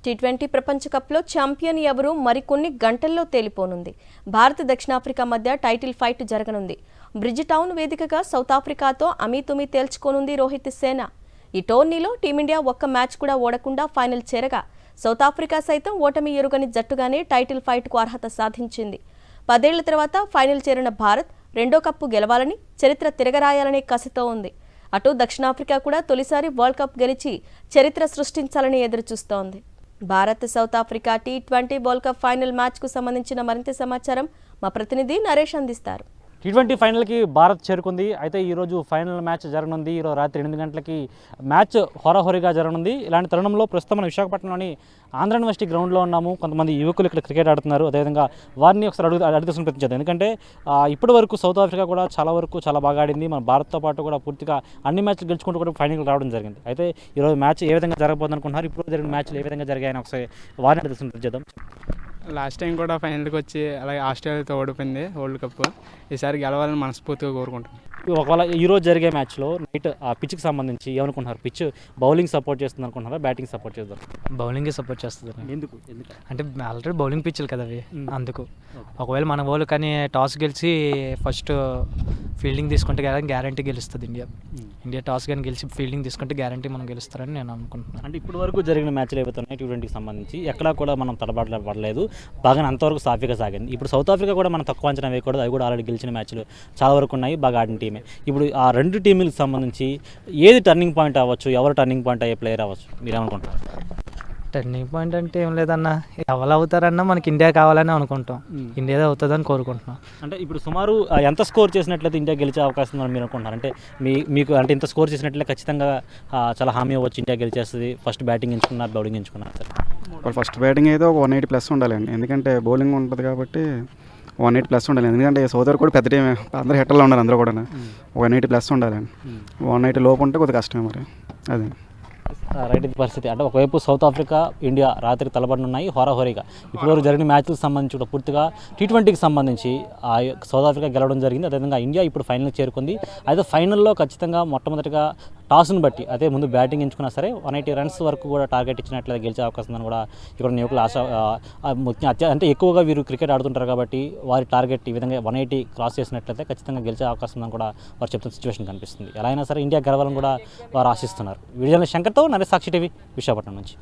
T20 ప్రపంచ కప్లో champion ఎవరు మరికొన్ని గంటల్లో తేలిపోనుంది. భారత్ దక్షిణాఫ్రికా మధ్య టైటిల్ ఫైట్ జరగనుంది. బ్రిడ్జ్ టౌన్ వేదికగా సౌత్ ఆఫ్రికాతో అమీతుమీ తేల్చుకోనుంది రోహిత్ సేన. ఈ టోర్నీలో టీమిండియా ఒక్క మ్యాచ్ కూడా ఓడకుండా ఫైనల్ చేరగా సౌత్ ఆఫ్రికా సైతం ఓటమి ఎరుగని జట్టుగానే టైటిల్ ఫైట్కు అర్హత సాధించింది. 10 ఏళ్ల తర్వాత ఫైనల్ చేరిన భారత్ రెండో కప్పు గెలవాలని, చరిత్ర తిరగరాయాలనే కసితో ఉంది. అటు దక్షిణాఫ్రికా కూడా తొలిసారి వరల్డ్ కప్ గెలిచి చరిత్ర సృష్టించాలని ఎదురుచూస్తోంది. భారత్ సౌత్ ఆఫ్రికా టీ20 వరల్డ్ కప్ ఫైనల్ మ్యాచ్కు సంబంధించిన మరింత సమాచారం మా ప్రతినిధి నరేష్ అందిస్తారు. టీ20 ఫైనల్కి భారత్ చేరుకుంది. అయితే ఈరోజు ఫైనల్ మ్యాచ్ జరగనుంది. ఈరోజు రాత్రి 8 గంటలకి మ్యాచ్ హోరాహోరీగా జరగనుంది. ఇలాంటి తరుణంలో ప్రస్తుతం మన విశాఖపట్నంలోని ఆంధ్ర యూనివర్సిటీ గ్రౌండ్లో ఉన్నాము. కొంతమంది యువకులు ఇక్కడ క్రికెట్ ఆడుతున్నారు. అదేవిధంగా వారిని ఒకసారి అడుగుతున్న ప్రయత్నించారు. ఎందుకంటే ఇప్పటి వరకు సౌత్ ఆఫ్రికా కూడా చాలా బాగా ఆడింది. మన భారత్తో పాటు కూడా పూర్తిగా అన్ని మ్యాచ్లు గెలుచుకుంటూ కూడా ఫైనల్కి రావడం జరిగింది. అయితే ఈరోజు మ్యాచ్ ఏ విధంగా జరగబోతుంది అనుకుంటున్నారు? ఇప్పుడు జరిగిన మ్యాచ్లు ఏ విధంగా జరిగాయని ఒకసారి వారిని అడుగుతున్న ప్రయత్నిద్దాం. లాస్ట్ టైం కూడా ఫైనల్కి వచ్చి అలాగే ఆస్ట్రేలియాతో ఓడిపోయింది వరల్డ్ కప్. ఈసారి గెలవాలని మనస్ఫూర్తిగా కోరుకుంటున్నాను. ఒకవేళ ఈరోజు జరిగే మ్యాచ్లో నైట్ ఆ పిచ్కి సంబంధించి ఏమనుకుంటున్నారు? పిచ్ బౌలింగ్ సపోర్ట్ చేస్తుంది అనుకుంటున్నారా, బ్యాటింగ్ సపోర్ట్ చేస్తారు? బౌలింగే సపోర్ట్ చేస్తుంది. ఎందుకు అంటే ఆల్రెడీ బౌలింగ్ పిచ్లు కదా అవి, అందుకు. ఒకవేళ మన వాళ్ళు కానీ టాస్ గెలిచి ఫస్ట్ ఫీల్డింగ్ తీసుకుంటే గ్యారంటీ గెలుస్తుంది ఇండియా టాస్ కానీ గెలిచి ఫీల్డింగ్ తీసుకుంటే గ్యారంటీ మనం గెలుస్తారని నేను అనుకుంటున్నాను. అంటే ఇప్పటి వరకు జరిగిన మ్యాచ్లు ఏవైతే ఉన్నాయి టీ20కి సంబంధించి ఎక్కడా కూడా మనం తడబాటు పడలేదు, బాగా అంతవరకు సాఫీగా సాగింది. ఇప్పుడు సౌత్ ఆఫ్రికా కూడా మనం తక్కువ అంచనా వేయకూడదు. అవి కూడా ఆల్రెడీ గెలిచిన మ్యాచ్లు చాలా వరకు ఉన్నాయి, బాగా ఆడిన టీమే. ఇప్పుడు ఆ రెండు టీములకు సంబంధించి ఏది టర్నింగ్ పాయింట్ అవ్వచ్చు, ఎవరు టర్నింగ్ పాయింట్ అయ్యే ప్లేయర్ అవ్వచ్చు, మీరు ఏమనుకుంటారు? టర్నింగ్ పాయింట్ అంటే ఏం లేదన్నా, ఎవరు అవుతారన్నా మనకి ఇండియా కావాలని అనుకుంటాం. ఇండియాదే అవుతుందని కోరుకుంటున్నాం. అంటే ఇప్పుడు సుమారు ఎంత స్కోర్ చేసినట్లయితే ఇండియా గెలిచే అవకాశం ఉందని మీరు అనుకుంటున్నారు? అంటే మీకు అంటే ఇంత స్కోర్ చేసినట్లయితే ఖచ్చితంగా చాలా హామీ అవ్వచ్చు ఇండియా గెలిచేస్తుంది. ఫస్ట్ బ్యాటింగ్ ఎంచుకున్నారు, బౌలింగ్ ఎంచుకున్నారు సార్? ఫస్ట్ బ్యాటింగ్ అయితే ఒక 180+ ఉండాలండి. ఎందుకంటే బౌలింగ్ ఉంటుంది కాబట్టి 180+ ఉండాలి. ఎందుకంటే సోదరు కూడా పెద్ద టీం, అందరూ హెట్టర్లో ఉన్నారు, అందరూ కూడా 180+ ఉండాలండి. 180 లోపు ఉంటే కొద్దిగా కష్టమే మరి. అదే రైట్ ఇది పరిస్థితి. అంటే ఒకవైపు సౌత్ ఆఫ్రికా, ఇండియా రాత్రి తలబడినున్నాయి హోరాహోరీగా. ఇప్పటివరకు జరిగిన మ్యాచ్లకు సంబంధించి కూడా పూర్తిగా టీ20కి సంబంధించి సౌత్ ఆఫ్రికా గెలవడం జరిగింది. అదేవిధంగా ఇండియా ఇప్పుడు ఫైనల్కి చేరుకుంది. అయితే ఫైనల్లో ఖచ్చితంగా మొట్టమొదటిగా టాస్ను బట్టి అదే ముందు బ్యాటింగ్ ఎంచుకున్నా సరే 180 రన్స్ వరకు కూడా టార్గెట్ ఇచ్చినట్లయితే గెలిచే అవకాశం ఉందని కూడా ఇక్కడ యువకులు ఆశ. అంటే ఎక్కువగా వీరు క్రికెట్ ఆడుతుంటారు కాబట్టి వారి టార్గెట్ ఈ విధంగా 180 క్రాస్ చేసినట్లయితే ఖచ్చితంగా గెలిచే అవకాశం ఉందని కూడా వారు చెప్తున్న సిచ్యువేషన్ కనిపిస్తుంది. ఎలా అయినా సరే ఇండియా గెలవాలని కూడా వారు ఆశిస్తున్నారు. వీడియో శంకర్తో నరేష్, సాక్షి టీవీ, విశాఖపట్నం నుంచి.